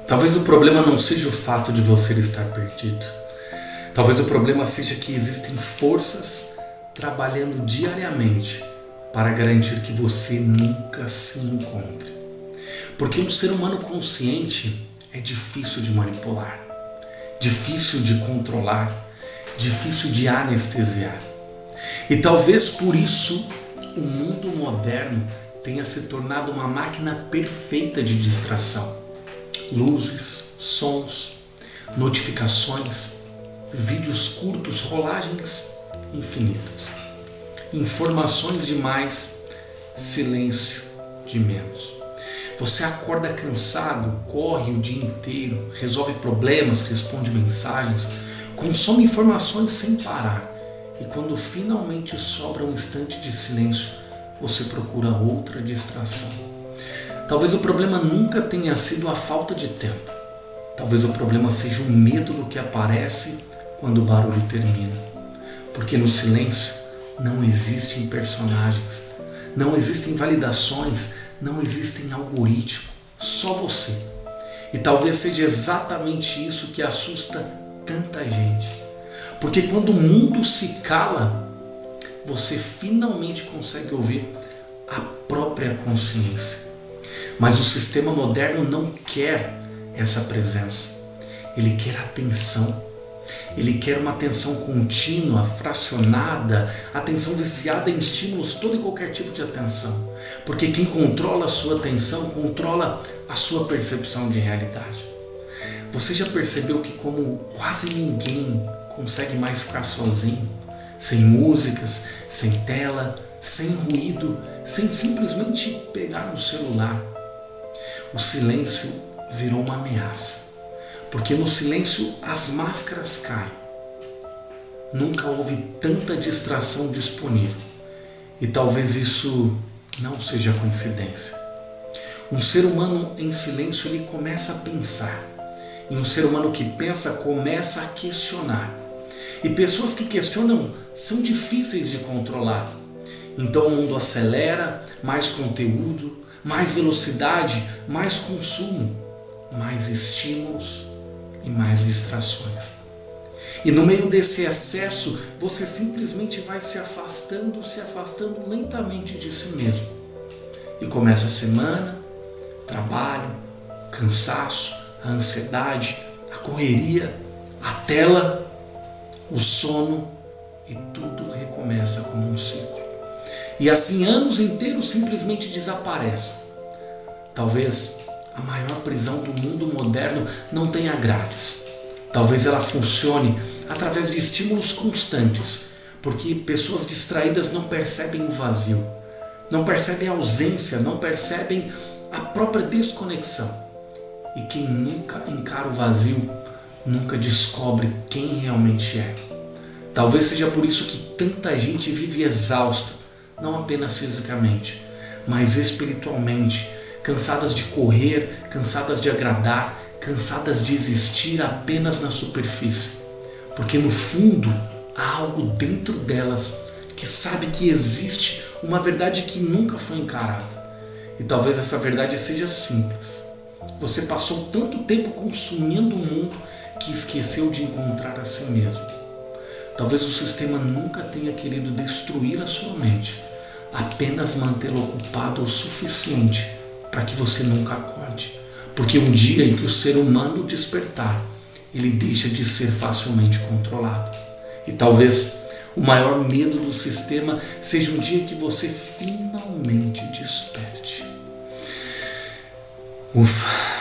Talvez o problema não seja o fato de você estar perdido. Talvez o problema seja que existem forças trabalhando diariamente para garantir que você nunca se encontre. Porque um ser humano consciente é difícil de manipular, difícil de controlar, difícil de anestesiar. E talvez por isso o mundo moderno tenha se tornado uma máquina perfeita de distração. Luzes, sons, notificações, vídeos curtos, rolagens infinitas. Informações demais, silêncio de menos. Você acorda cansado, corre o dia inteiro, resolve problemas, responde mensagens, consome informações sem parar. E quando finalmente sobra um instante de silêncio, você procura outra distração. Talvez o problema nunca tenha sido a falta de tempo. Talvez o problema seja o medo do que aparece quando o barulho termina. Porque no silêncio não existem personagens, não existem validações, não existem algoritmos, só você. E talvez seja exatamente isso que assusta tanta gente. Porque quando o mundo se cala, você finalmente consegue ouvir a própria consciência. Mas o sistema moderno não quer essa presença. Ele quer atenção. Ele quer uma atenção contínua, fracionada, atenção viciada em estímulos, todo e qualquer tipo de atenção. Porque quem controla a sua atenção, controla a sua percepção de realidade. Você já percebeu que como quase ninguém consegue mais ficar sozinho, sem músicas, sem tela, sem ruído, sem simplesmente pegar no celular? O silêncio virou uma ameaça, porque no silêncio as máscaras caem. Nunca houve tanta distração disponível, e talvez isso não seja coincidência. Um ser humano em silêncio, ele começa a pensar, e um ser humano que pensa começa a questionar. E pessoas que questionam são difíceis de controlar. Então o mundo acelera, mais conteúdo, mais velocidade, mais consumo, mais estímulos e mais distrações. E no meio desse excesso, você simplesmente vai se afastando lentamente de si mesmo. E começa a semana, trabalho, cansaço, a ansiedade, a correria, a tela, o sono, e tudo recomeça como um ciclo. E assim anos inteiros simplesmente desaparecem. Talvez a maior prisão do mundo moderno não tenha grades. Talvez ela funcione através de estímulos constantes, porque pessoas distraídas não percebem o vazio, não percebem a ausência, não percebem a própria desconexão. E quem nunca encara o vazio, nunca descobre quem realmente é. Talvez seja por isso que tanta gente vive exausta, não apenas fisicamente, mas espiritualmente, cansadas de correr, cansadas de agradar, cansadas de existir apenas na superfície. Porque no fundo há algo dentro delas que sabe que existe uma verdade que nunca foi encarada. E talvez essa verdade seja simples. Você passou tanto tempo consumindo o mundo que esqueceu de encontrar a si mesmo. Talvez o sistema nunca tenha querido destruir a sua mente, apenas mantê-la ocupada o suficiente para que você nunca acorde. Porque um dia em que o ser humano despertar, ele deixa de ser facilmente controlado. E talvez o maior medo do sistema seja um dia que você finalmente desperte. Ufa!